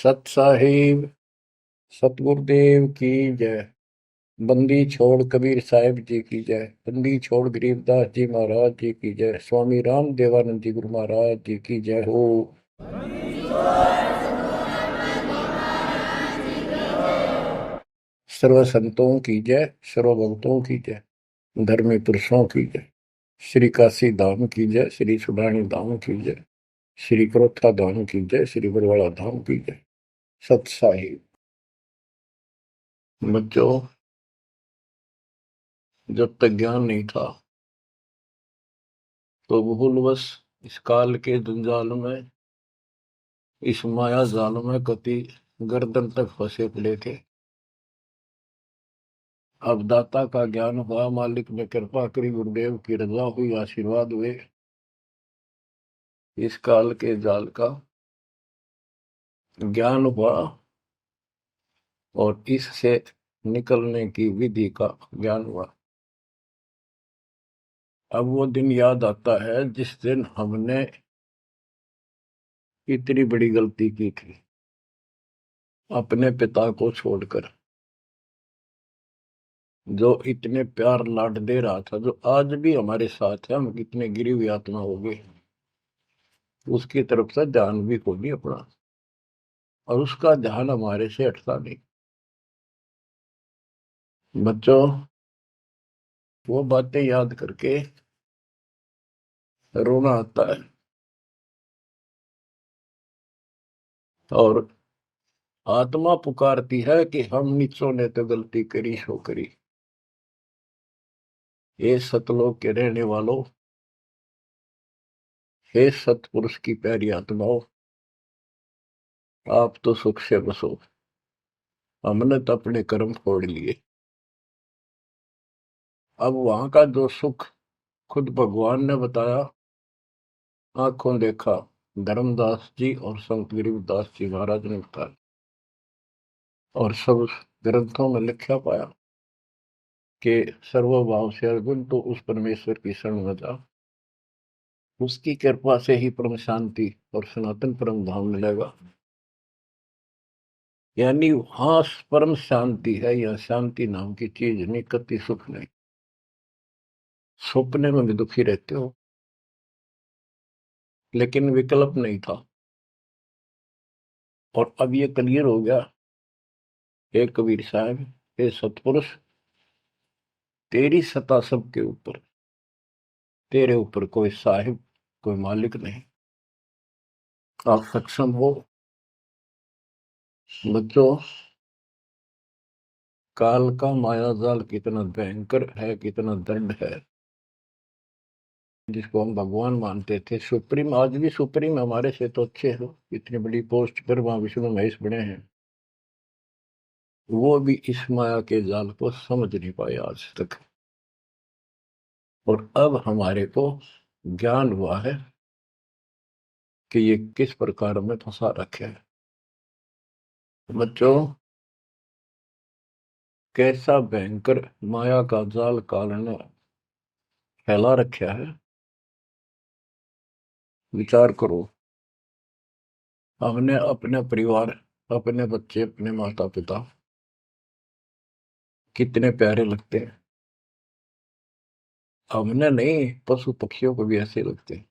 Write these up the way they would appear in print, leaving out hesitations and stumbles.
सत साहिब सतगुरुदेव की जय। बंदी छोड़ कबीर साहिब जी की जय। बंदी छोड़ गरीबदास जी महाराज जी की जय। स्वामी राम देवानंद जी गुरु महाराज जी की जय हो। सर्व संतों की जय, सर्व भक्तों की जय, धर्मी पुरुषों की जय। श्री काशी धाम की जय, श्री सुडानी धाम की जय, श्री क्रोथा धाम की जय, श्री बरवाड़ा धाम की जय। सत साहिब। बच्चों, जब तक ज्ञान नहीं था तो भूलवश इस काल के जंजाल में, इस माया जाल में कति गर्दन तक फंसे पड़े थे। अब दाता का ज्ञान हुआ, मालिक ने कृपा करी, गुरुदेव की रजा हुई, आशीर्वाद हुए। इस काल के जाल का ज्ञान हुआ और इससे निकलने की विधि का ज्ञान हुआ। अब वो दिन याद आता है जिस दिन हमने इतनी बड़ी गलती की थी, अपने पिता को छोड़कर, जो इतने प्यार लाड दे रहा था, जो आज भी हमारे साथ है। हम कितने गिरी हुई आत्मा हो गए, उसकी तरफ से ध्यान भी को नहीं अपना, और उसका ध्यान हमारे से हटता नहीं। बच्चों, वो बातें याद करके रोना आता है। और आत्मा पुकारती है कि हम नीचों ने तो गलती करी सो करी। हे सतलोक के रहने वालों, हे सतपुरुष की प्यारी आत्माओं, आप तो सुख से बसो। हमने तो अपने कर्म फोड़ लिए। अब वहां का जो सुख खुद भगवान ने बताया, आंखों देखा, धर्मदास जी और संत गरीबदास जी महाराज ने बताया, और सब ग्रंथों में लिखा पाया कि सर्वभाव से अर्जुन तो उस परमेश्वर की शरण में जा, उसकी कृपा से ही परम शांति और सनातन परम धाम मिलेगा। यानी वहां परम शांति है, या शांति नाम की चीज नहीं, कति सुख नहीं। सपने में भी दुखी रहते हो, लेकिन विकल्प नहीं था। और अब ये क्लियर हो गया। हे कबीर साहब, हे सतपुरुष, तेरी सत्ता सबके ऊपर, तेरे ऊपर कोई साहिब, कोई मालिक नहीं। आप सक्षम हो। बच्चों, काल का माया जाल कितना भयंकर है, कितना दंड है, जिसको हम भगवान मानते थे, सुप्रीम, आज भी सुप्रीम हमारे से तो अच्छे हो, इतनी बड़ी पोस्ट पर वहां विष्णु महेश बने हैं, वो भी इस माया के जाल को समझ नहीं पाए आज तक। और अब हमारे को ज्ञान हुआ है कि ये किस प्रकार में फंसा रखे है। बच्चों, कैसा भयंकर माया का जाल काल ने फैला रखा है, विचार करो। हमने अपने परिवार, अपने बच्चे, अपने माता पिता कितने प्यारे लगते हैं। हमने नहीं, पशु पक्षियों को भी ऐसे लगते हैं।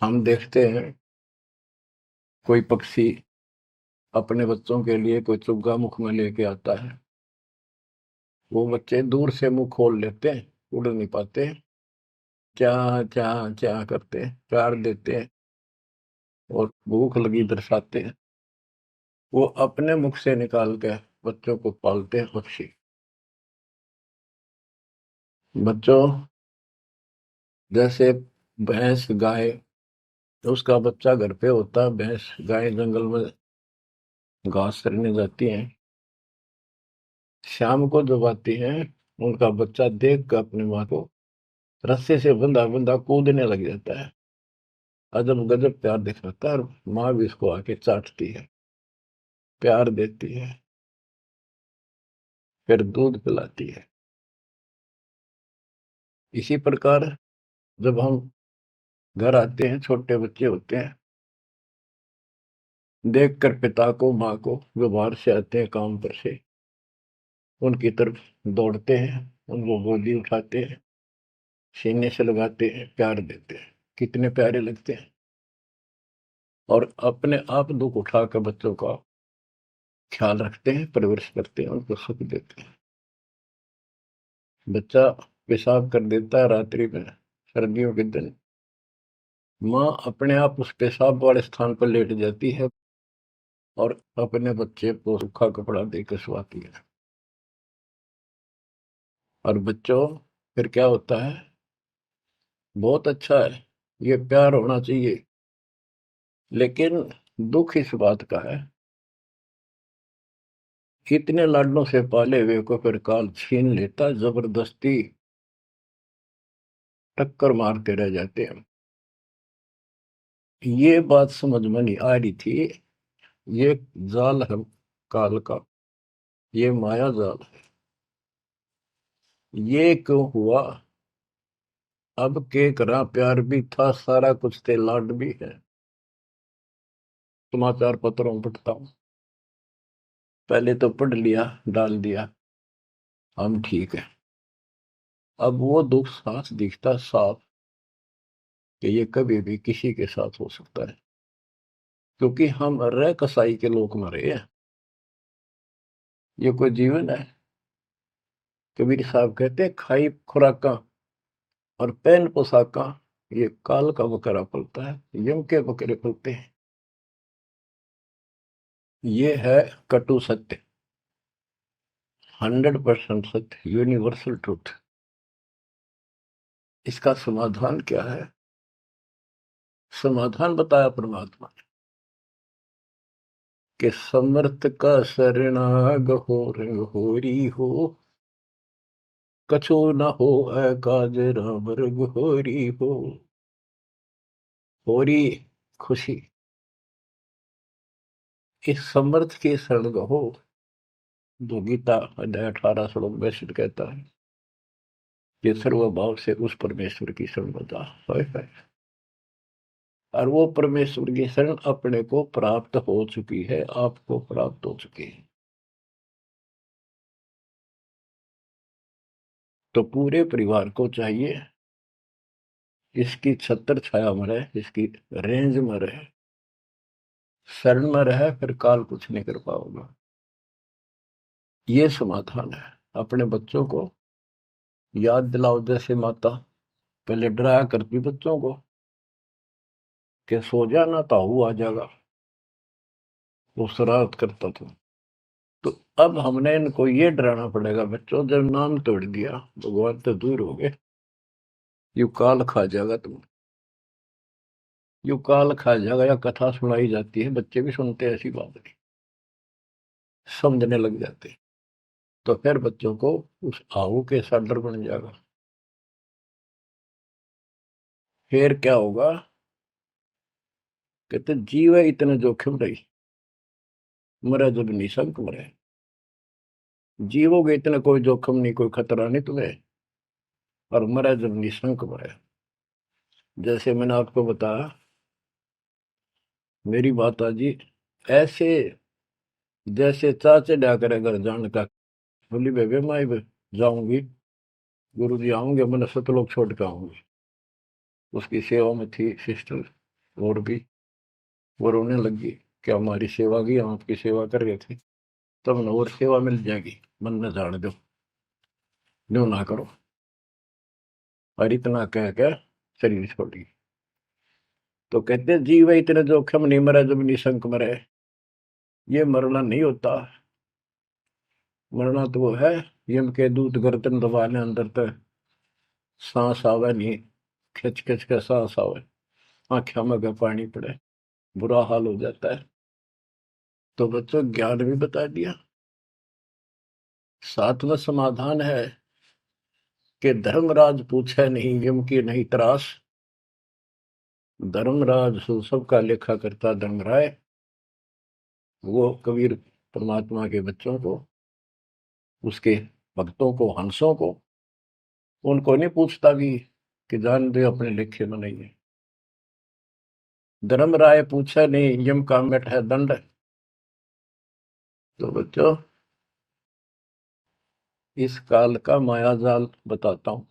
हम देखते हैं कोई पक्षी अपने बच्चों के लिए कोई चुग्गा मुख में लेके आता है, वो बच्चे दूर से मुंह खोल लेते हैं, उड़ नहीं पाते, क्या क्या क्या करते हैं, प्यार देते हैं और भूख लगी दर्शाते हैं। वो अपने मुख से निकाल के बच्चों को पालते हैं पक्षी। बच्चों, जैसे भैंस गाय, उसका बच्चा घर पे होता है, भैंस गाय जंगल में घास करने जाती हैं, शाम को जब आती हैं, उनका बच्चा देख कर अपनी माँ को रस्से से बंधा बंधा कूदने लग जाता है। अजब गजब प्यार दिखाता है, और माँ भी इसको आके चाटती है, प्यार देती है, फिर दूध पिलाती है। इसी प्रकार जब हम घर आते हैं, छोटे बच्चे होते हैं, देखकर पिता को माँ को जो बाहर से आते हैं काम पर से, उनकी तरफ दौड़ते हैं, उनको गोदी उठाते हैं, सीने से लगाते हैं, प्यार देते हैं, कितने प्यारे लगते हैं। और अपने आप दुख उठाकर बच्चों का ख्याल रखते हैं, परवरिश करते हैं, उनको सुख देते हैं। बच्चा पेशाब कर देता है रात्रि में, सर्दियों के दिन, माँ अपने आप उस पेशाब वाले स्थान पर लेट जाती है और अपने बच्चे को सूखा कपड़ा देकर सुलाती है। और बच्चों, फिर क्या होता है? बहुत अच्छा है, ये प्यार होना चाहिए। लेकिन दुख इस बात का है, इतने लाडलों से पाले हुए को फिर काल छीन लेता, जबरदस्ती टक्कर मारते रह जाते हैं। ये बात समझ में नहीं आ रही थी। ये जाल है काल का, ये माया जाल है। ये क्यों हुआ? अब के करा, प्यार भी था, सारा कुछ थे, लाड भी है। समाचार पत्रों में पढ़ता हूं, पहले तो पढ़ लिया, डाल दिया, हम ठीक है। अब वो दुख साफ दिखता साफ कि ये कभी भी किसी के साथ हो सकता है, क्योंकि हम रह कसाई के लोग मरे हैं। ये कोई जीवन है? कबीर साहब कहते हैं, खाई खुराका और पहन पोशाका, ये काल का बकरा पलता है, यम के बकरे पलते हैं। ये है कटु सत्य, 100% सत्य, यूनिवर्सल ट्रूथ। इसका समाधान क्या है? समाधान बताया परमात्मा ने कि समर्थ का शरणाग हो रंग होरी हो, कछु न हो काज राम रग होरी हो। होरी खुशी, इस समर्थ की शरण हो, जो गीता अध्याय 18 श्लोक 62 कहता है कि सर्वभाव से उस परमेश्वर की शरण बता है। और वो परमेश्वर की शरण अपने को प्राप्त हो चुकी है, आपको प्राप्त हो चुकी है। तो पूरे परिवार को चाहिए इसकी छत्र छाया में रहे, इसकी रेंज में रहे, शरण में रहे, फिर काल कुछ नहीं कर पाओगे। ये समाधान है। अपने बच्चों को याद दिलाओ, जैसे माता पहले डराया करती बच्चों को कि सो जाना, ताऊ आ जाएगा, वो शरारत करता था। तो अब हमने इनको ये डराना पड़ेगा, बच्चों जब नाम तोड़ दिया, भगवान तो दूर हो गए, यू काल खा जाएगा तुम, यू काल खा जाएगा। या कथा सुनाई जाती है, बच्चे भी सुनते हैं, ऐसी बात नहीं, समझने लग जाते हैं। तो फिर बच्चों को उस आहू के साथ डर बन जाएगा। फिर क्या होगा? कहते जीव है इतने जोखिम रही, मरे जब निशंक मरे। जीवोगे इतना कोई जोखिम नहीं, कोई खतरा नहीं तुम्हें, और मरे जब निशंक मरे। जैसे मैंने आपको बताया, मेरी माता जी ऐसे जैसे चाचे डा करे घर जाने का, बोली बेबे मैं जाऊंगी, गुरु जी आऊंगे, मैंने सतलोक छोड़ के आऊंगी। उसकी सेवा में थी सिस्टर, और भी वो रोने लगी कि हमारी सेवा की, हम आपकी सेवा कर रहे थे, तब न और सेवा मिल जाएगी, मन न जाने दो, न्यू ना करो। और इतना कह के शरीर छोड़ी। तो कहते जीव इतने जोखिम नहीं, मरे जब निशंक मरे। ये मरना नहीं होता, मरना तो वो है, यम के दूत गर्दन दबाने अंदर तक सांस आवे नहीं, खिंच खिंच के सांस आवे, आंखों में का पानी पड़े, बुरा हाल हो जाता है। तो बच्चों, ज्ञान भी बता दिया। सातवां समाधान है कि धर्मराज पूछे नहीं, यम की नहीं त्रास। धर्मराज सबका लेखा करता धर्मराय, वो कबीर परमात्मा के बच्चों को, उसके भक्तों को, हंसों को, उनको नहीं पूछता भी कि जान दे अपने लेखे में नहीं है। धर्मराय पूछा नहीं, यम का मिट है दंड। तो बच्चों, इस काल का मायाजाल बताता हूं,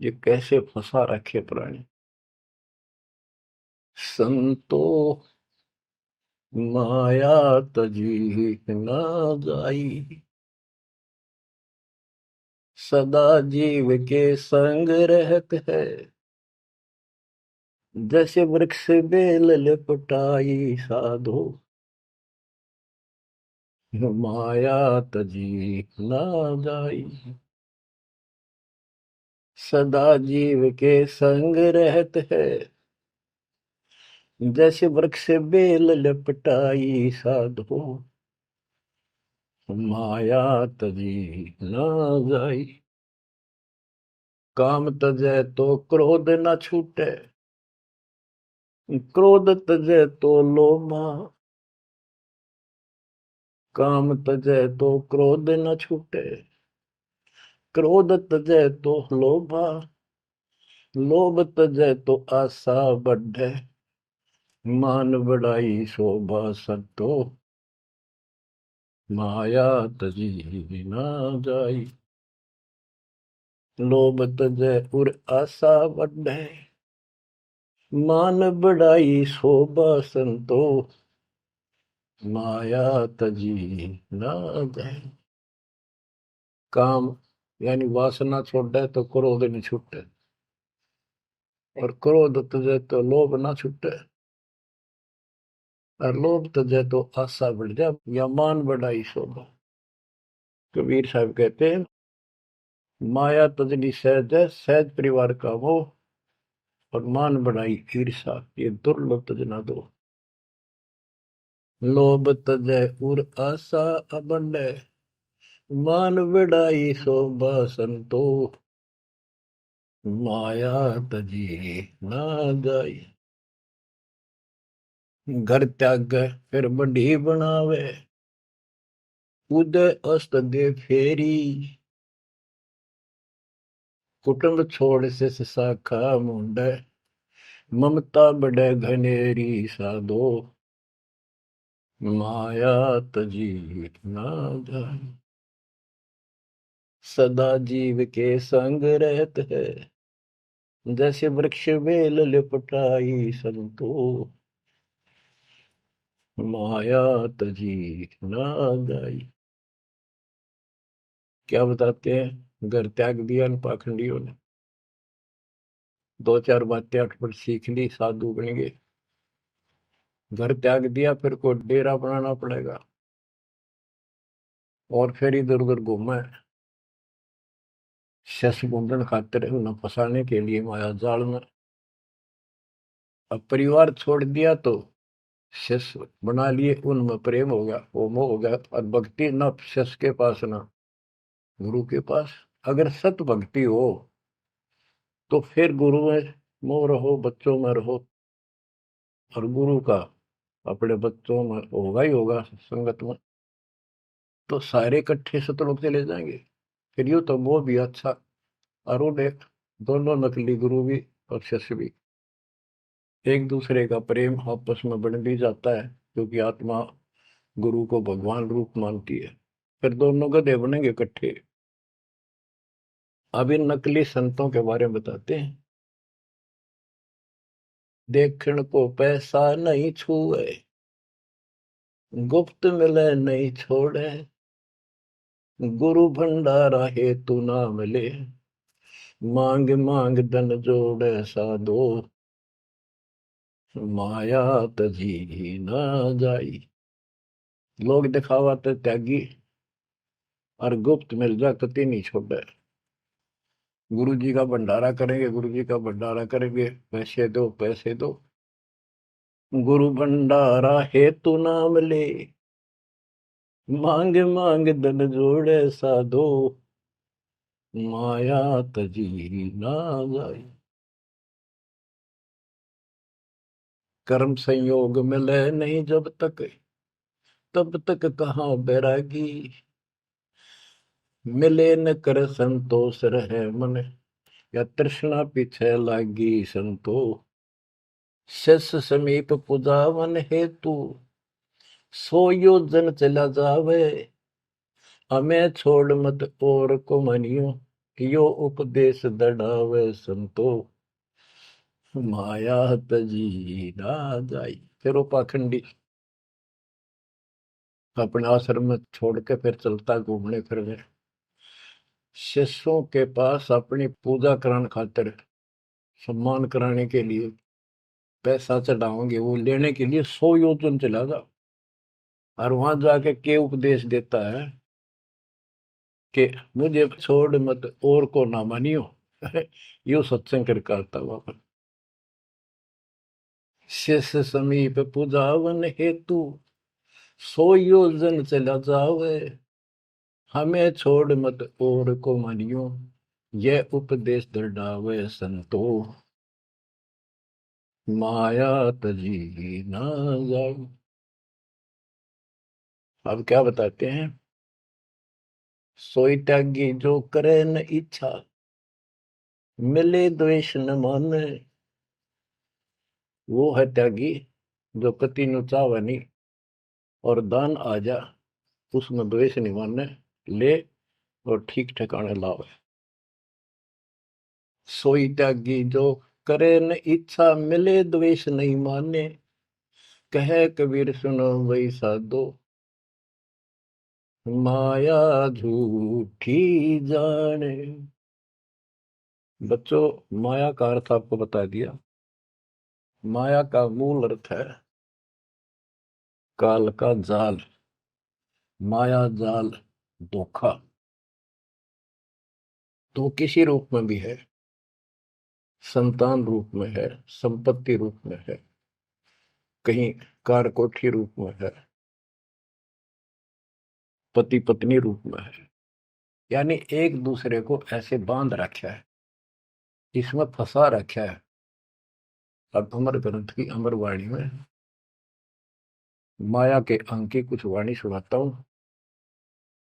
ये कैसे फंसा रखे प्राणी। संतो माया तजी न जाई, सदा जीव के संग रहत है, जैसे वृक्ष बेल लिपटाई साधो, माया तजी न जाई। सदा जीव के संग रहत है, जैसे वृक्ष बेल लिपटाई साधो, माया तजी न जाई। काम तजै तो क्रोध न छूटे, क्रोध तजै तो लोमा, काम तजै तो क्रोध न छूटे, क्रोध तजै तो लोभा, लोभ तजै तो आशा बढ़े, मान बढ़ाई शोभा सतो, माया तजी न जाई। लोभ तजै उर आशा बढ़े, मान बढ़ाई शोभा संतो, माया तजी न जाए। काम यानी वासना छोड़े तो क्रोध नहीं छूटे, और क्रोध तजे तो लोभ ना छूटे, और लोभ तजे तो आशा बढ़ जाए या मान बढ़ाई शोभा। कबीर साहब कहते हैं, माया तजनी सहज है, सहज परिवार का वो, और मान बढ़ाई ईर्षा, ये दुर्लभ तजना दो। लोभ तजय उर आशा अबंडे, मान बढ़ाई शोभा संतो, माया तजी ना जाई। घर त्याग फिर बढ़ी बनावे, उदय अस्त दे फेरी, कुटुंब छोड़ से शाखा मुंडे, ममता बढ़े घनेरी साधो, माया तजी ना जाए। सदा जीव के संग रहत है, जैसे वृक्ष बेल लिपटाई संतो, माया तजी ना जाई। क्या बताते हैं, घर त्याग दिया इन पाखंडियों ने, दो चार बातें अटपट सीख ली, साधु बन गए। घर त्याग दिया, फिर को डेरा बनाना पड़ेगा, और फिर इधर उधर घूमे, शस गुंडन खातिर उन्हें फंसाने के लिए माया जाल में। अब परिवार छोड़ दिया तो शस बना लिए, उनमें प्रेम हो गया, वो मोह हो गया, और भक्ति न शस के पास ना गुरु के पास। अगर सत भक्ति हो तो फिर गुरु में मोह रहो, बच्चों में रहो, और गुरु का अपने बच्चों में होगा ही होगा, संगत में, तो सारे इकट्ठे सतलोक चले जाएंगे। फिर यूं तो वो भी अच्छा, और वो देख, दोनों नकली गुरु भी और शिष्य भी, एक दूसरे का प्रेम आपस में बढ़ भी जाता है, क्योंकि आत्मा गुरु को भगवान रूप मानती है। फिर दोनों गधे बनेंगे इकट्ठे। अब इन नकली संतों के बारे में बताते हैं। देखण को पैसा नहीं छुए, गुप्त मिले नहीं छोड़े, गुरु भंडारा हेतु ना मिले, मांग मांग धन जोड़े साधो, माया तजी ना जाई। लोग दिखावा तो त्यागी, और गुप्त मिल जा कति नहीं छोड़े। गुरु जी का भंडारा करेंगे, गुरु जी का भंडारा करेंगे, पैसे दो पैसे दो, गुरु भंडारा हेतु ना मिले, मांग मांग धन जोड़े साधो, माया तजी ना जाई। कर्म संयोग मिले नहीं जब तक, तब तक कहाँ बैरागी, मिले न कर संतोष रहे मन, या तृष्णा पीछे लागी संतो, शिष समीप पुजावन हेतु 100 योजन चला जावे। हमें छोड़ मत और को मनियो, यो उपदेश दढ़ावे संतो। माया तजी ना जाई। फिर वो पाखंडी अपने आश्रम में छोड़ के फिर चलता घूमने फिरने। शिष्यों के पास अपनी पूजा कराने खातिर, सम्मान कराने के लिए पैसा चढ़ाओगे, वो लेने के लिए 100 योजन चला जा। और वहां जाके के उपदेश देता है कि मुझे छोड़ मत और को ना मानियो। यो सत्संग कर करता वहां पर। शिष्य समीप पूजावन हेतु 100 योजन चला जावे। हमें छोड़ मत और को मानियो, यह उपदेश दृढ़ावे संतो। माया तजी ना जाओ। अब क्या बताते हैं? सोई त्यागी जो करे न इच्छा, मिले द्वेष न माने। वो है त्यागी जो पति नु चावे नहीं और दान आ जा उसमें द्वेष नहीं माने, ले और ठीक ठिकाने लावे। सोई त्यागी जो करे न इच्छा, मिले द्वेष नहीं माने। कहे कबीर सुनो वही साधो, माया झूठी जाने। बच्चों, माया का अर्थ आपको बता दिया। माया का मूल अर्थ है काल का जाल, माया जाल, धोखा। तो किसी रूप में भी है, संतान रूप में है, संपत्ति रूप में है, कहीं कारकोठी रूप में है, पति पत्नी रूप में है। यानी एक दूसरे को ऐसे बांध रखा है, इसमें फंसा रखा है। अब अमर ग्रंथ की अमर वाणी में माया के अंक की कुछ वाणी सुनाता हूं।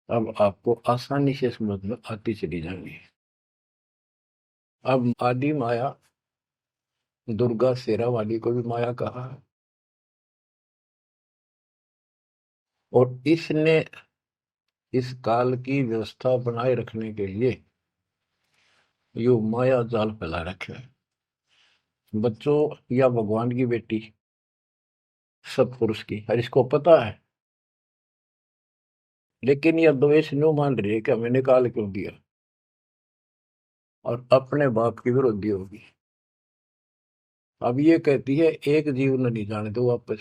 अब आपको आसानी से समझ में आती चली जाएंगी। अब आदि माया, दुर्गा शेरा वाली को भी माया कहा है। और इसने इस काल की व्यवस्था बनाए रखने के लिए यो माया जाल फैला रखे है। बच्चों, या भगवान की बेटी सतपुरुष की, हर इसको पता है, लेकिन यह द्वेष न्यू मान रही है कि हमें निकाल क्यों दिया, और अपने बाप की विरोधी होगी। अब ये कहती है एक जीव न नहीं जाने दो वापस,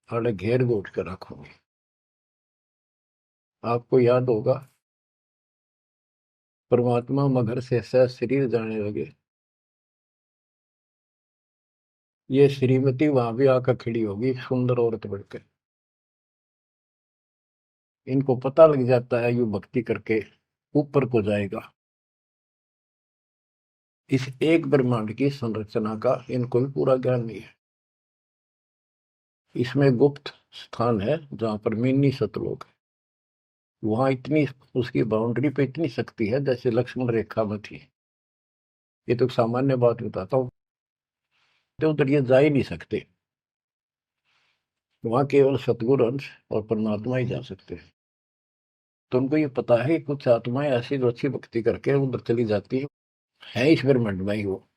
अरे घेर घोट कर रखोगे। आपको याद होगा परमात्मा मगर से सह शरीर जाने लगे, ये श्रीमती वहां भी आकर खड़ी होगी सुंदर औरत बढ़कर। इनको पता लग जाता है यू भक्ति करके ऊपर को जाएगा। इस एक ब्रह्मांड की संरचना का इनको भी पूरा ज्ञान नहीं है। इसमें गुप्त स्थान है जहां पर मिनी सतलोक है। वहां इतनी, उसकी बाउंड्री पे इतनी शक्ति है जैसे लक्ष्मण रेखा में थी। ये तो सामान्य बात बताता हूँ, तो उधर ये जा ही नहीं सकते। वहां केवल सतगुरु अंश और परमात्मा ही जा सकते हैं। तो उनको ये पता है कि कुछ आत्माएं ऐसी जो अच्छी भक्ति करके उधर चली जाती है इस ब्रह्मांड में ही वो।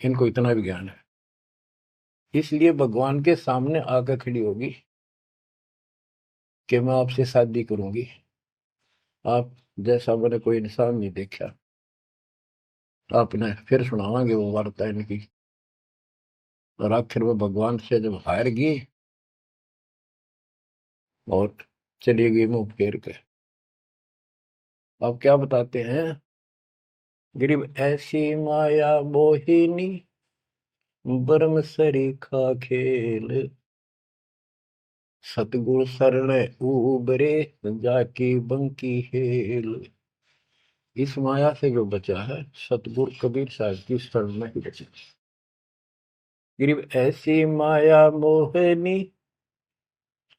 इनको इतना भी ज्ञान है, इसलिए भगवान के सामने आकर खड़ी होगी कि मैं आपसे शादी करूंगी। आप जैसा मैंने कोई इंसान नहीं देखा। आपने फिर सुनावांगे वो वार्ता इनकी। और आखिर में भगवान से जब हार गई और चली गई मुंह फेर के। अब क्या बताते हैं? गरीब ऐसी माया मोहिनी, ब्रह्म सरीखा खेल। सतगुरु शरण उबरे, जाकी बंकी हेल। इस माया से जो बचा है सतगुरु कबीर साहब की शरण में ही बचा। गरीब ऐसी माया मोहनी,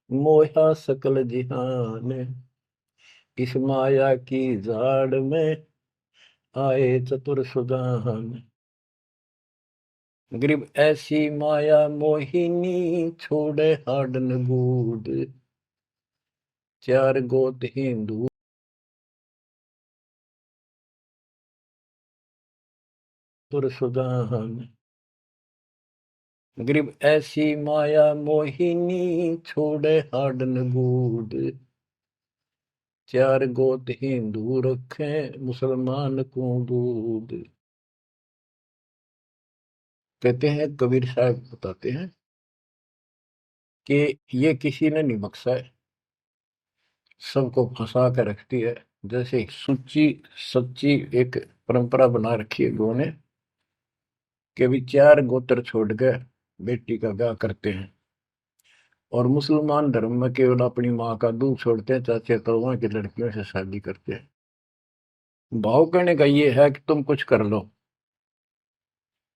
मोहा सकल जिहान। इस माया की जाड़ में आए चतुर सुजान। गरीब ऐसी माया मोहिनी छोड़े हाडन बूढ़, चार गोत हिंदू सुदान। गरीब ऐसी माया मोहिनी छोड़े हाडन बूढ़, चार गोत हिंदू रखे मुसलमान को दूध। कहते हैं, कबीर साहब बताते हैं कि ये किसी ने नहीं बख्शा है, सबको फंसा कर रखती है। जैसे सुच्ची सच्ची एक परंपरा बना रखी है लोगों ने कि भी चार गोत्र छोड़ कर बेटी का ब्याह करते हैं, और मुसलमान धर्म में केवल अपनी माँ का दूध छोड़ते हैं, चाचे तौवा की लड़कियों से शादी करते हैं। भाव कहने का ये है कि तुम कुछ कर लो,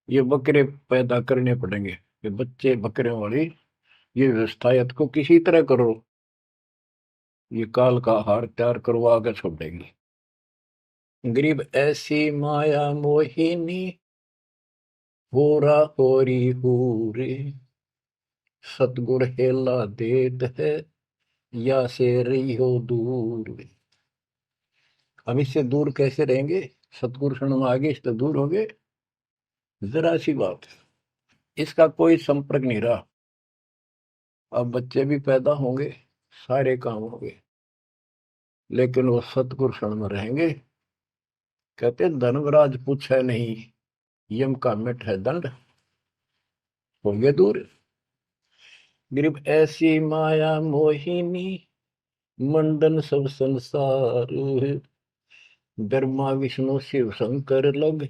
ये बकरे पैदा करने पड़ेंगे, ये बच्चे बकरे वाली ये व्यवस्थायत को किसी तरह करो, ये काल का हार तैयार करवा कर छोड़ेंगे। गरीब ऐसी माया मोहिनी होरा होरी हूरे, सतगुर हेला देत है या से रही हो दूर। हम इससे दूर कैसे रहेंगे? सतगुरु शरण में आगे इससे दूर हो गए, जरा सी बात, इसका कोई संपर्क नहीं रहा। अब बच्चे भी पैदा होंगे, सारे काम होंगे, लेकिन वो सतगुरु शरण में रहेंगे। कहते धर्मराज पूछे नहीं, यम का मिट है दंड, होंगे दूर। गरीब ऐसी माया मोहिनी मंडन सब संसार, ब्रह्मा विष्णु शिव शंकर लग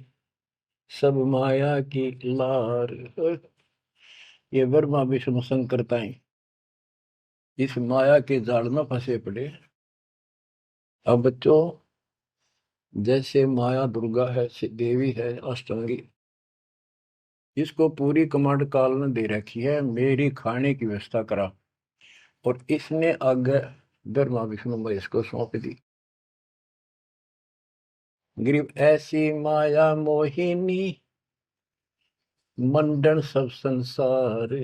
सब माया की लार। ये ब्रह्मा विष्णु शंकर ताई इस माया के जाल में फंसे पड़े। अब बच्चों, जैसे माया दुर्गा है, देवी है, अष्टांगी, इसको पूरी कमांड काल ने दे रखी है, मेरी खाने की व्यवस्था करा, और इसने आगे ब्रह्मा विष्णु महेश को सौंप दी। गरीब ऐसी माया मोहिनी मंडन सब संसार,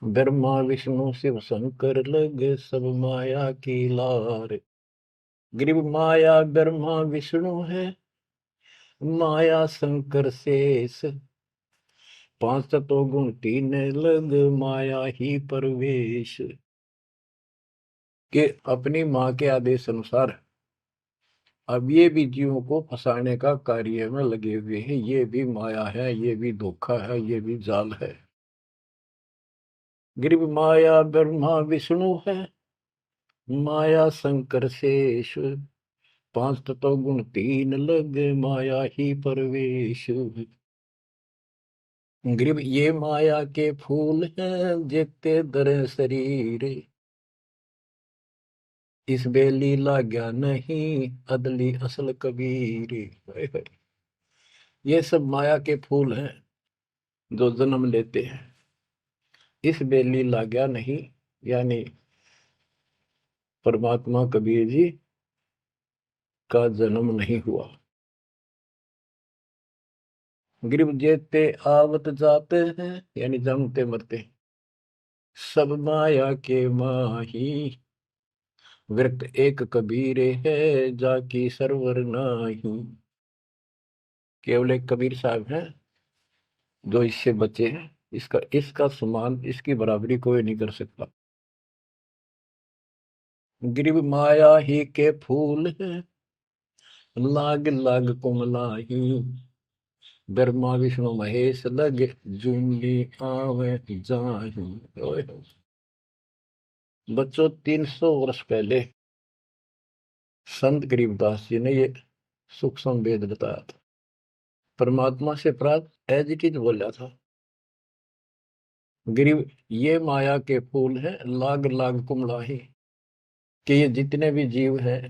ब्रह्मा विष्णु शिव शंकर लगे सब माया की लार। गरीब माया ब्रह्मा विष्णु है, माया शंकर शेष, पांच तत्व गुण तीन लग माया ही परवेश। के अपनी माँ के आदेश अनुसार अब ये भी जीवों को फंसाने का कार्य में लगे हुए हैं। ये भी माया है, ये भी धोखा है, ये भी जाल है। गरीब माया ब्रह्मा विष्णु है, माया शंकर शेष, पांच तत्व गुण तीन लग माया ही परवेश। गरीब ये माया के फूल हैं जेते दर शरीर, इस बेली लाग्या नहीं अदली असल कबीर। ये सब माया के फूल हैं जो जन्म लेते हैं, इस बेली लाग्या नहीं, यानी परमात्मा कबीर जी का जन्म नहीं हुआ। गरीब जेते आवत जाते हैं, यानी जन्मते मरते, सब माया के माही, व्यक्त एक कबीर है जाकी सरवर नाही। केवल एक कबीर साहब हैं जो इससे बचे हैं, इसका इसका समान, इसकी बराबरी कोई नहीं कर सकता। गरीब माया ही के फूल है, लाग लाग कुमलाही, ब्रह्मा विष्णु महेश लग जूंगी आवे जाही। बच्चों, 300 वर्ष पहले संत गरीबदास जी ने ये सूक्ष्म वेद बताया था, परमात्मा से प्राप्त एज इट इज बोला था। गरीब ये माया के फूल हैं, लाग लाग कुमलाही, कि ये जितने भी जीव हैं,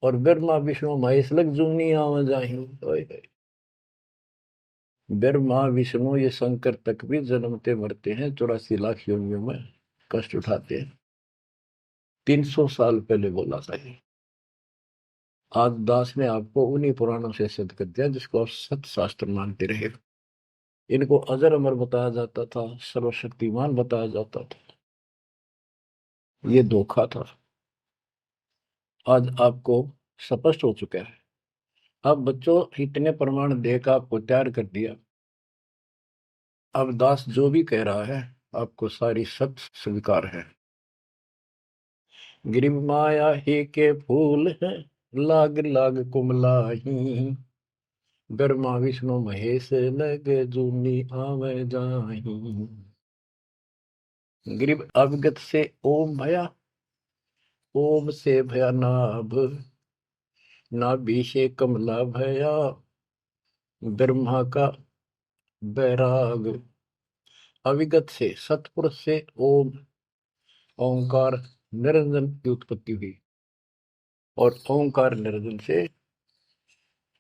और ब्रह्मा विष्णु महेश लग जूनी आवा जाही। ब्रह्मा विष्णु ये शंकर तक भी जन्मते मरते हैं, 84 लाख योनियों में कष्ट उठाते हैं। 300 साल पहले बोला था ये। आज दास ने आपको उन्हीं पुराणों से सिद्ध कर दिया जिसको आप सत शास्त्र मानते रहे। इनको अजर अमर बताया जाता था, सर्वशक्तिमान बताया जाता था। ये धोखा था। आज आपको स्पष्ट हो चुका है। अब बच्चों इतने प्रमाण देकर आपको तैयार कर दिया। अब दास जो भी कह रहा है आपको सारी सत्य स्वीकार है। गिरि माया ही के फूल है, लाग लाग कुमलाही, ब्रह्मा विष्णु महेश लग जूनी आवे जाही। गिरिब अवगत से ओम भया, ओम से भया नाभ, नाभि से कमला भया, ब्रह्मा का बैराग। अविगत से सतपुरुष से ओम, ओंकार निरंजन की उत्पत्ति हुई, और ओंकार निरंजन से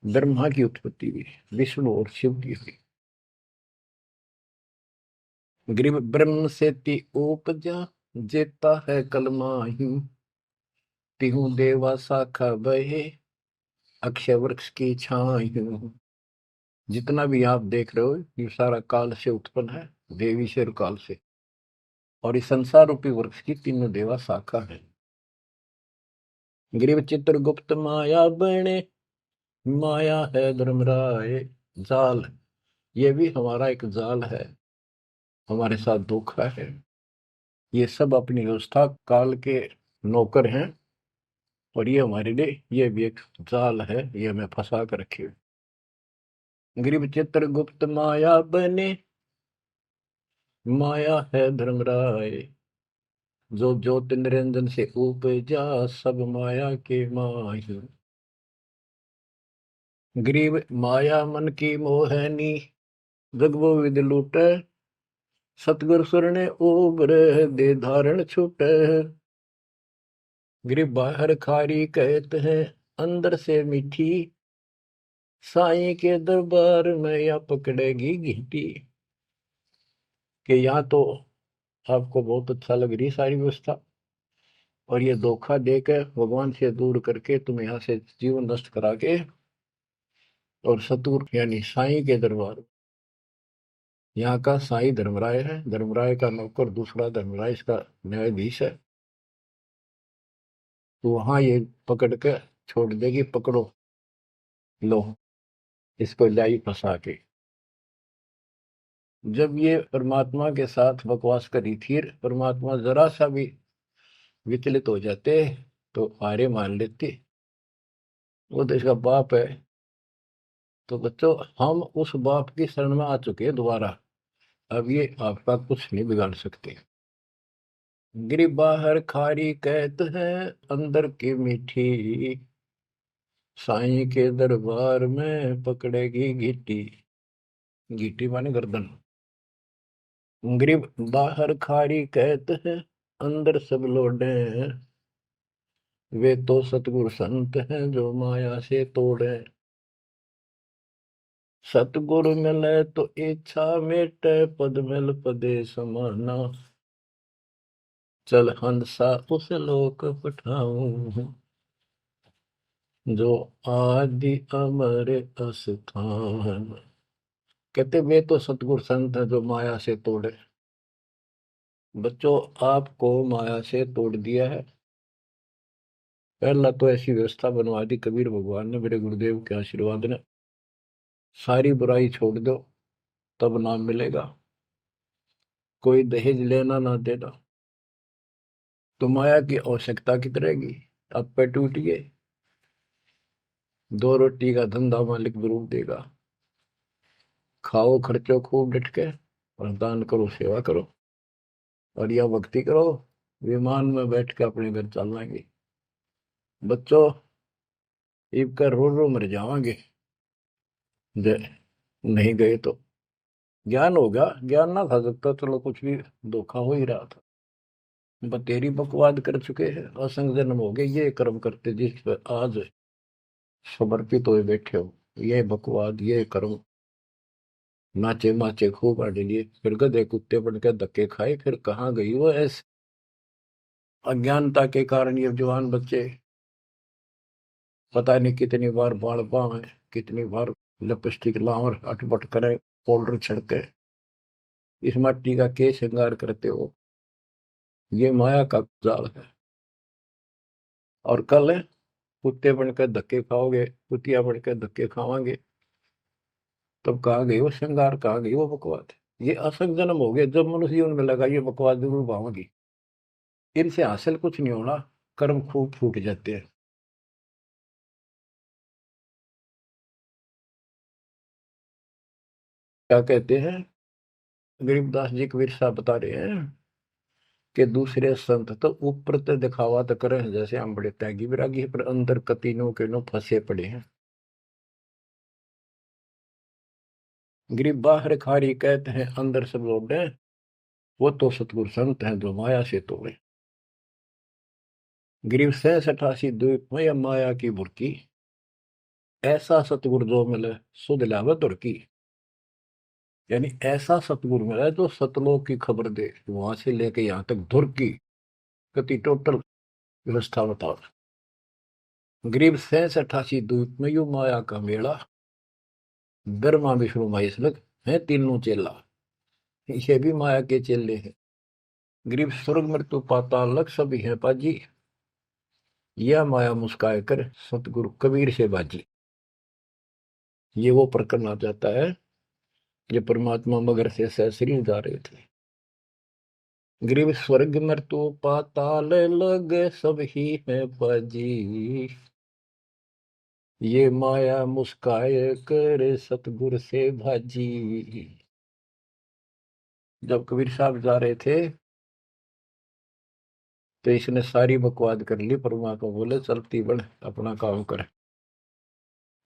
ब्रह्मा की उत्पत्ति हुई, विष्णु और शिव की हुई। ग्रीव ब्रह्म से ति उपजा, जेता है कलमाही, तिहु देवा शाखा बहे, अक्षय वृक्ष की छाई। जितना भी आप देख रहे हो ये सारा काल से उत्पन्न है, देवी से और काल से, और इस संसार रूपी वृक्ष की तीनों देवा शाखा है। ग्रीव चित्रगुप्त माया बने, माया है धर्मराय जाल। ये भी हमारा एक जाल है, हमारे साथ धोखा है। ये सब अपनी व्यवस्था काल के नौकर हैं, और ये हमारे लिए ये भी एक जाल है, ये हमें फंसा कर रखे। ग्रीव चित्रगुप्त माया बने, माया है धर्मराय, जो ज्योति निरंजन से उपजा, सब माया के माही। ग्रीव माया मन की मोहनी, जगबो विद लूटे, सतगुर सुरने उबर दे धारण छूटे। ग्रीव बाहर खारी कहते हैं, अंदर से मीठी, साईं के दरबार में या पकड़ेगी घीटी। कि यहाँ तो आपको बहुत अच्छा लग रही सारी व्यवस्था, और ये धोखा देकर भगवान से दूर करके तुम यहाँ से जीवन नष्ट करा के, और सतुर यानी साईं के दरबार। यहाँ का साईं धर्मराय है, धर्मराय का नौकर दूसरा धर्मराय इसका न्यायाधीश है। तो वहां ये पकड़ के छोड़ देगी, पकड़ो लो इसको लाई फंसा के। जब ये परमात्मा के साथ बकवास करी थी, परमात्मा जरा सा भी विचलित हो जाते तो हारे मान लेते, वो तो इसका बाप है। तो बच्चों हम उस बाप की शरण में आ चुके हैं दोबारा, अब ये आपका कुछ नहीं बिगाड़ सकते। गिरी बाहर खारी कहते हैं, अंदर की मीठी, साईं के दरबार में पकड़ेगी घीटी। घीटी माने गर्दन। ग्रीब बाहर खारी कहते हैं, अंदर सब लोडे, वे तो सतगुरु संत हैं जो माया से तोड़े। सतगुरु मिले तो इच्छा मेटे, पद मिल पदे समाना, चल हंसा उस लोक पठाऊं, जो आदि अमर अस्थान। कहते वे तो सतगुरु संत हैं जो माया से तोड़े। बच्चों आपको माया से तोड़ दिया है। पहला तो ऐसी व्यवस्था बनवा दी कबीर भगवान ने, मेरे गुरुदेव के आशीर्वाद ने। सारी बुराई छोड़ दो तब नाम मिलेगा। कोई दहेज लेना ना देना, तो माया की आवश्यकता कितनी रहेगी। अब पे टूटिए, दो रोटी का धंधा मालिक जरूर देगा। खाओ खर्चो खूब डट के, और दान करो सेवा करो, और यह भक्ति करो, विमान में बैठ के अपने घर चल जाएंगे। बच्चों इब कर रो रो मर जावांगे नहीं गए तो। ज्ञान होगा, ज्ञान ना था सकता, चलो कुछ भी धोखा हो ही रहा था। बतेरी बकवाद कर चुके हैं, असंग जन्म हो गए, ये कर्म करते जिस पर आज समर्पित हुए बैठे हो, ये बकवाद ये कर्म। नाचे माचे खूब आड़े लिए, फिर गधे कुत्ते बन के धक्के खाए, फिर कहाँ गई वो ऐसे। अज्ञानता के कारण ये जवान बच्चे पता नहीं कितनी बार बाल पावे, कितनी बार लिपस्टिक लावर अटपट करे, पाउडर छिड़के इस माटी का के श्रृंगार करते हो, ये माया का जाल है। और कल कुत्ते बनकर धक्के खाओगे, कुतिया बनकर धक्के खावांगे, तब कहा गई वो श्रृंगार, कहा गई वो बकवाद। ये असंग जन्म हो गया, जब मनुष्य जीवन में लगा ये बकवाद जरूर भावोगी। इनसे हासिल कुछ नहीं होना, कर्म खूब फूट जाते हैं। क्या कहते हैं गरीबदास जी कबीर साहब बता रहे हैं कि दूसरे संत तो ऊपर तो दिखावा तो करें जैसे हम बड़े त्यागी विरागी है, पर अंदर कतीनों के नो फंसे पड़े हैं। गरीब बाहर खारी कहते हैं, अंदर सब लौटे, वो तो सतगुरु संत हैं जो माया से तोड़े। गरीब 67 द्वीप में या माया की बुरकी, ऐसा सतगुरु जो मिले सुध लावे दुर्की। यानी ऐसा सतगुरु मिला जो सतलोक की खबर दे, वहां से लेके यहाँ तक धुर की गति टोटल व्यवस्था बताओ। गरीब 67 द्वीप में यू माया का मेला, ब्रह्मा विष्णु महेश लग है तीनों चेला, ये भी माया के चेले हैं। गरीब स्वर्ग मृत्यु पाताल लग सभी है पाजी, यह माया मुस्काए कर सतगुरु कबीर से बाजी। ये वो प्रकरण आ जाता है जो परमात्मा मगर से सहसरी जा रहे थे। गरीब स्वर्ग मृत्यु पाताल लग सब ही है बाजी, ये माया मुस्काए कर सतगुरु से भाजी। जब कबीर साहब जा रहे थे तो इसने सारी बकवाद कर ली, परमात्मा को बोले चलती बढ़ अपना काम कर।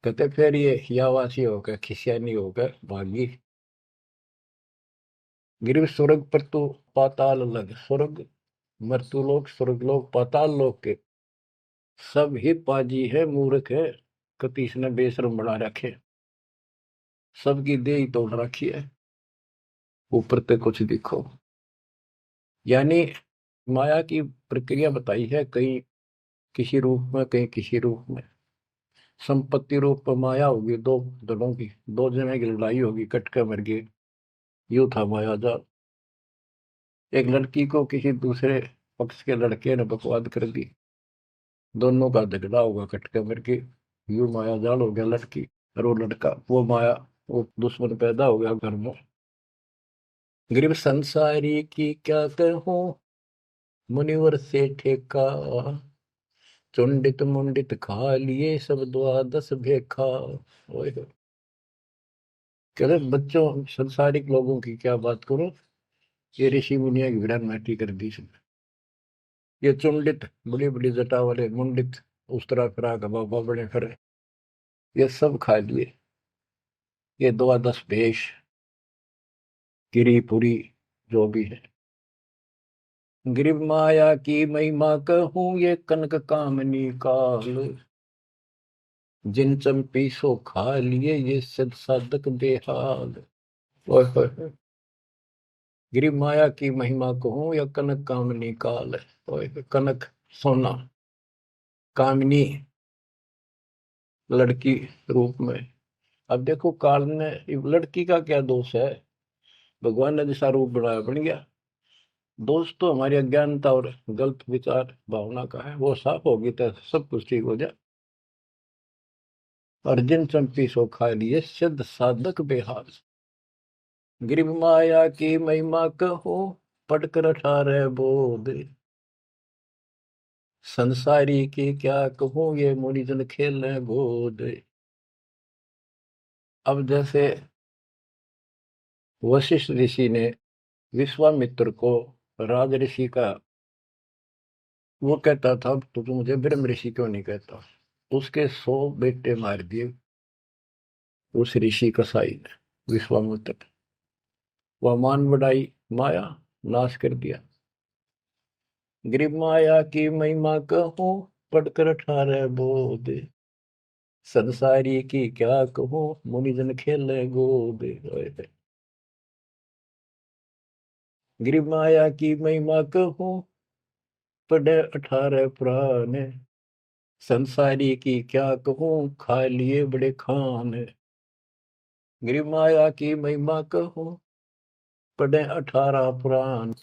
कहते फिर ये हियावासी होकर खिसियानी होकर भागी। गिर स्वर्ग पर तो पाताल लग, स्वर्ग मृत्यु लोक स्वर्ग लोक पाताल लोक के सब ही पाजी है मूर्ख है, कतीस ने बेशरम बना रखे, सबकी दे ही तोड़ रखी है, ऊपर तक कुछ दिखो। यानी माया की प्रक्रिया बताई है, कहीं किसी रूप में कहीं किसी रूप में। संपत्ति रूप में माया होगी, दो दलों की, दो जने की लड़ाई होगी, कट के मर गए, यू था माया जाल। एक लड़की को किसी दूसरे पक्ष के लड़के ने बकवाद कर दी, दोनों का झगड़ा होगा, कट के मर गए, यू माया जाल हो गया लड़की। और वो लड़का वो माया वो दुश्मन पैदा हो गया घर में। गरीब संसारी की क्या कहूं मुनिवर से ठेका, चुंडित मुंडित खा लिए सब द्वादश भेखा। ओए होए। कह रहे बच्चों संसारिक लोगों की क्या बात करूं, ये ऋषि मुनिया की विरान माटी कर दी इसने। ये चुंडित बड़ी बड़ी जटा वाले मुंडित उस तरह फिरा बाबा बड़े फिरे, ये सब खा लिए, ये द्वादश भेष गिरी पुरी जो भी है। गिरिव माया की महिमा कहूं ये कनक कामनी काल, जिन चंपी सो खा लिए ये सिद्ध साधक बेहाल। ओए होए होए। गिरिव माया की महिमा कहूं या कनक कामनी काल, ओए होए, कनक सोना, कामनी लड़की रूप में। अब देखो काल ने लड़की का क्या दोष है, भगवान ने जैसा रूप बनाया बन गया। दोष तो हमारी अज्ञानता और गलत विचार भावना का है, वो साफ होगी तो सब कुछ ठीक हो जाए। अर्जुन चंपी सो खा लिए सिद्ध साधक बेहाल। गिरिव माया की महिमा कहो पढ़कर 18 बोध, संसारी की क्या कहूं ये मुनिजन खेल गोद। अब जैसे वशिष्ठ ऋषि ने विश्वामित्र को राज ऋषि का, वो कहता था तो तू मुझे ब्रह्म ऋषि क्यों नहीं कहता, उसके 100 बेटे मार दिए उस ऋषि कसाई ने विश्वामित्र। वह मान बढ़ाई माया, नाश कर दिया। गिरिव माया की महिमा कहूं पढ़कर 18 बोध, संसारी की क्या कहूं मुनिजन खेले गोद। गिरिव माया की महिमा कहूं पढ़े 18 पुराण, संसारी की क्या कहूं खा लिए बड़े खान। गिरि माया की महिमा कहूँ, पढ़े 18 पुराण।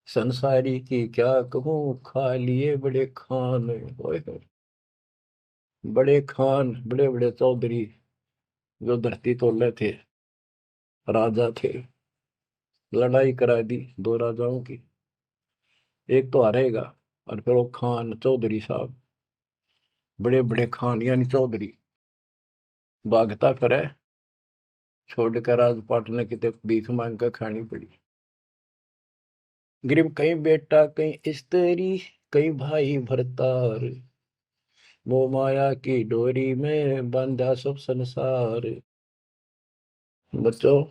संसारी की क्या कहूँ, खा लिए बड़े खान। ओए होए। बड़े खान, बड़े बड़े चौधरी, जो धरती तोले थे, राजा थे। लड़ाई करा दी दो राजाओं की, एक तो हारेगा, और फिर वो खान चौधरी साहब, बड़े बड़े खान यानी चौधरी, भागता करे, छोड़कर राजपाट ने कितने भीख मांग कर खानी पड़ी। ग्रीब कहीं बेटा कहीं स्त्री, कहीं भाई भरतार, वो माया की डोरी में बांधा सब संसार। बच्चों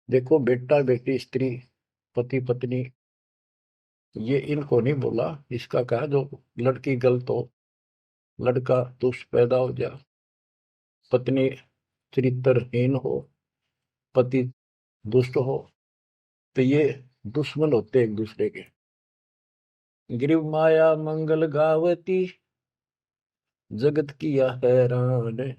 देखो, बेटा बेटी स्त्री पति पत्नी, ये इनको नहीं बोला। इसका कहा जो लड़की गलत हो, लड़का दुष्ट पैदा हो जा, पत्नी चरित्रहीन हो, पति दुष्ट हो, तो ये दुश्मन होते एक दूसरे के। ग्रीव माया मंगल गावती, जगत किया हैरान,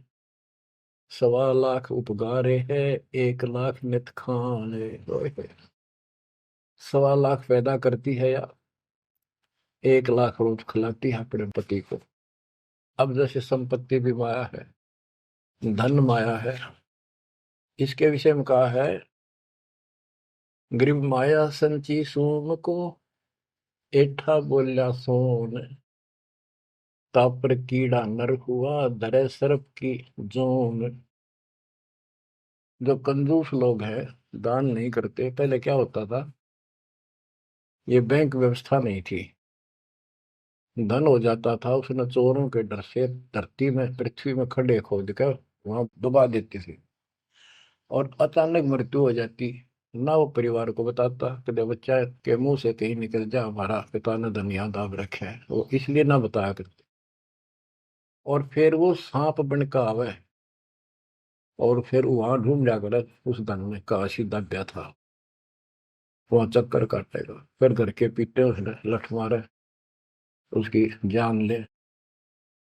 1.25 लाख उपगारे है, 1 लाख नित खान। 1.25 लाख पैदा करती है या 1 लाख रोज खिलाती है अपने पति को। अब जैसे संपत्ति भी माया है, धन माया है, इसके विषय में कहा है, ग्रीव माया संची सोम को, एठा बोल्या सोन, तापर कीड़ा नर हुआ, धरे सर्प की जोन। जो कंजूस लोग हैं, दान नहीं करते, पहले क्या होता था, ये बैंक व्यवस्था नहीं थी, धन हो जाता था, उसने चोरों के डर से धरती में पृथ्वी में खड्डे खोद कर वहां दबा देती थी, और अचानक मृत्यु हो जाती, ना वो परिवार को बताता, कदे बच्चा के मुंह से कहीं निकल जा, हमारा पिता ने धन यहाँ दाब रखे है, वो इसलिए ना बताया करते। और फिर वो सांप बन का आवे, और फिर वहां ढूंढ जाकर उस धन में का सीधा ब्या था, वहां चक्कर काटेगा, फिर घर के पीटे उसने लठ मारे, उसकी जान ले।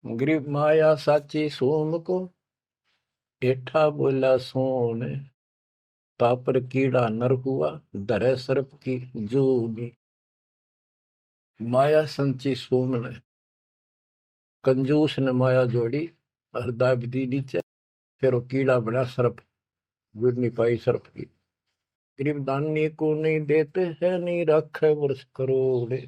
ग्रीब माया साची सोम को, एठा बोला सोन, तापर कीड़ा नर हुआ, धरे सर्प की जूनी। माया संची सोम ने, कंजूस ने माया जोड़ी, हृदय विधि नीचे, फिर वो कीड़ा बना सर्प, जुड़ नहीं पाई सर्प की। गरीब दानी को नहीं देते है, नहीं रखे वर्ष करोड़,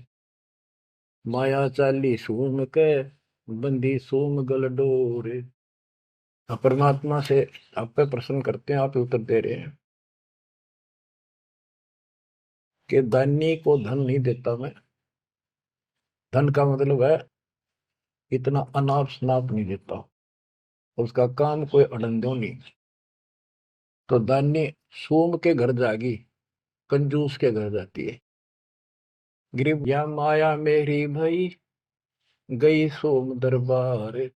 माया चाली सोम के, बंदी सोम गल डोरे। परमात्मा से आप पे प्रश्न करते हैं, आप उत्तर दे रहे हैं कि दानी को धन नहीं देता मैं। धन का मतलब है इतना अनाप शनाप नहीं देता, उसका काम कोई अड़ंदो नहीं। तो दानी सोम के घर जागी, कंजूस के घर जाती है। गरीब या माया मेरी भई, गई सोम दरबार,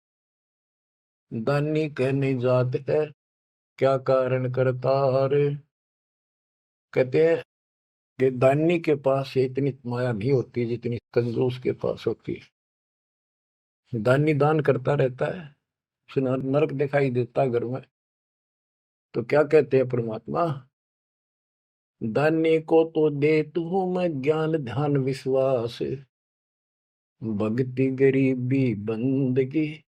दानी कहने जात है, क्या कारण करतार। कहते हैं कि दानी के पास इतनी माया नहीं होती जितनी कंजूस के पास होती है। दानी दान करता रहता है, उसे नरक दिखाई देता है घर में। तो क्या कहते हैं परमात्मा, दानी को तो देत हूं मैं ज्ञान ध्यान विश्वास, भक्ति गरीबी बंदगी,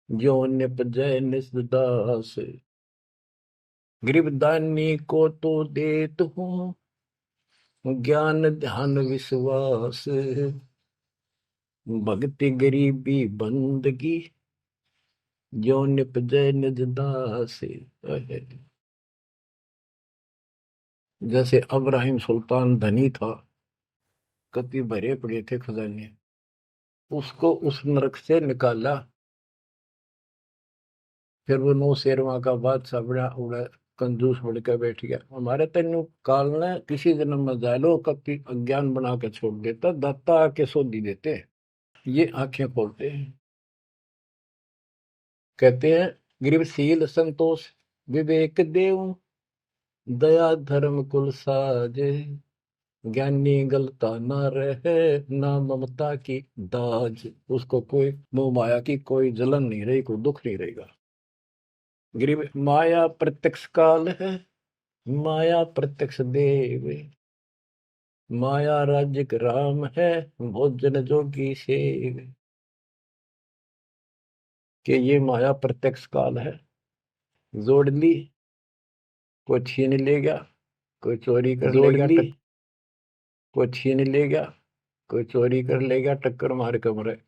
जो निपजय निसदास। गरीब दानी को तो देत हूं ज्ञान ध्यान विश्वास, भक्ति गरीबी बंदगी, जो निपजय निज दास। जैसे अब्राहिम सुल्तान धनी था, कति भरे पड़े थे खजाने, उसको उस नरक से निकाला, फिर वो 9 शेरवा का बादशाह बड़ा उड़ा, कंजूस बढ़कर बैठ गया। हमारे तेन काल ने किसी जन्म में जालो कति अज्ञान बना के छोड़ देता, दाता आके सोधी देते, ये आंखें खोलते हैं। कहते हैं गरीबशील संतोष विवेक देव, दया धर्म कुल साजे, ज्ञानी गलता ना रहे, ना ममता की दाज। उसको कोई मोह माया की कोई जलन नहीं रही, कोई दुख नहीं रहेगा। गरीब माया प्रत्यक्ष काल है, माया प्रत्यक्ष देव, माया राज्य राम है, भोजन जोगी सेव। कि ये माया प्रत्यक्ष काल है, जोड़ ली कोई छीन लेगा, कोई चोरी कर लेगा, कोई छीन लेगा, कोई चोरी कर लेगा, टक्कर मार के मरे।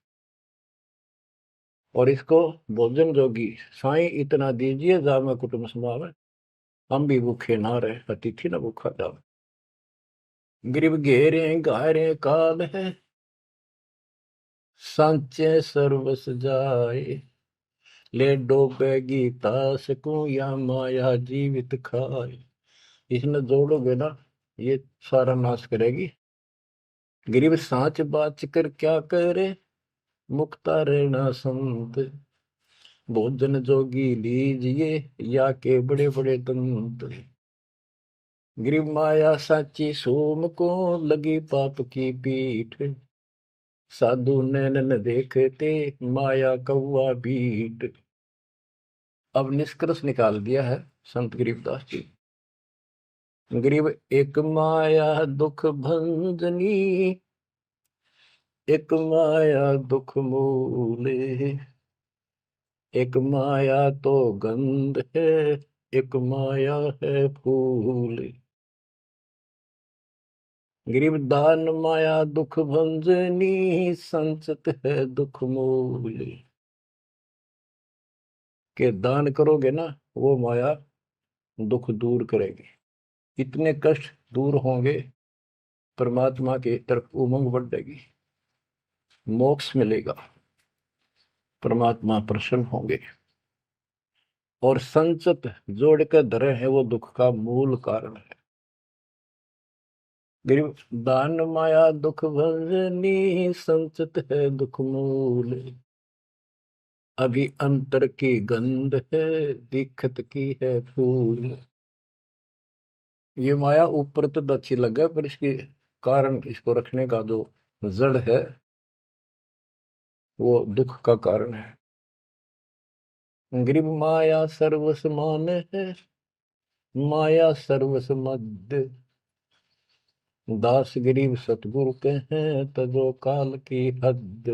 और इसको भोजन जोगी साईं इतना दीजिए जामे कुटुंब समावे, हम भी भूखे ना रहे, अतिथि न भूखा जावे। गरीब घेरे गारे काल है, सांचे सर्वस जाए, ले डोबेगी तास को या माया जीवित खाए। इसने जोड़ोगे ना ये सारा नाश करेगी। गरीब सांच बाच कर क्या करे, मुक्ता रहना संत, भोजन जोगी लीजिए या के बड़े बड़े दंत। गरीब माया साची सोम को लगी पाप की पीठ, साधु नैन न देखते माया कौवा बीट। अब निष्कर्ष निकाल दिया है संत गरीबदास जी। गरीब एक माया दुख भंजनी, एक माया दुख मूले, एक माया तो गंध है, एक माया है फूल। गरीब दान माया दुख भंजनी, संचत है दुख मूल। के दान करोगे ना वो माया दुख दूर करेगी, इतने कष्ट दूर होंगे, परमात्मा की तरफ उमंग बढ़ेगी, मोक्ष मिलेगा, परमात्मा प्रसन्न होंगे। और संचत जोड़ कर धरे है वो दुख का मूल कारण है। गरीब दान माया दुख भंजनी, संचत है दुख मूल। अभी अंतर की गंध है, दिखत की है फूल। ये माया ऊपर तो अच्छी लगे, पर इसके कारण, इसको रखने का जो जड़ है वो दुख का कारण है। गरीब माया सर्वस मान है, माया सर्वस मद, दास गरीब सतगुरु के हैं, तजो काल की हद।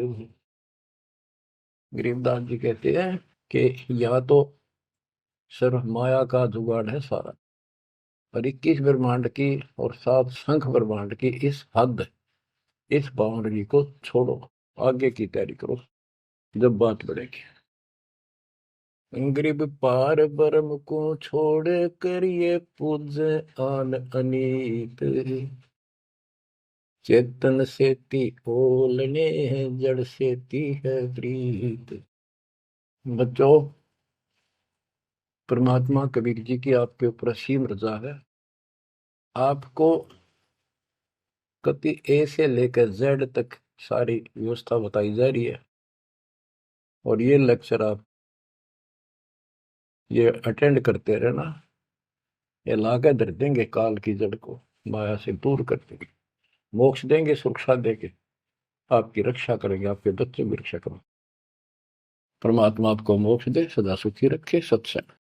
गरीबदास जी कहते हैं कि यह तो सिर्फ माया का जुगाड़ है सारा, और 21 ब्रह्मांड की और 7 शंख ब्रह्मांड की इस हद, इस बाउंड्री को छोड़ो, आगे की तैयारी करो जब बात बढ़ेगी। गरीब पार ब्रह्म को छोड़ कर ये पूज आन अनीत, चेतन सेती ओलने जड़ सेती है प्रीत। बच्चों, परमात्मा कबीर जी की आपके ऊपर असीम रजा है। आपको कति ए से लेकर जेड तक सारी व्यवस्था बताई जा रही है, और ये लेक्चर आप ये अटेंड करते रहना, ये लाके धर देंगे काल की जड़ को, माया से दूर कर देंगे, मोक्ष देंगे, सुरक्षा देंगे, आपकी रक्षा करेंगे, आपके बच्चों की रक्षा करेंगे। परमात्मा आपको मोक्ष दे, सदा सुखी रखे। सत्संग।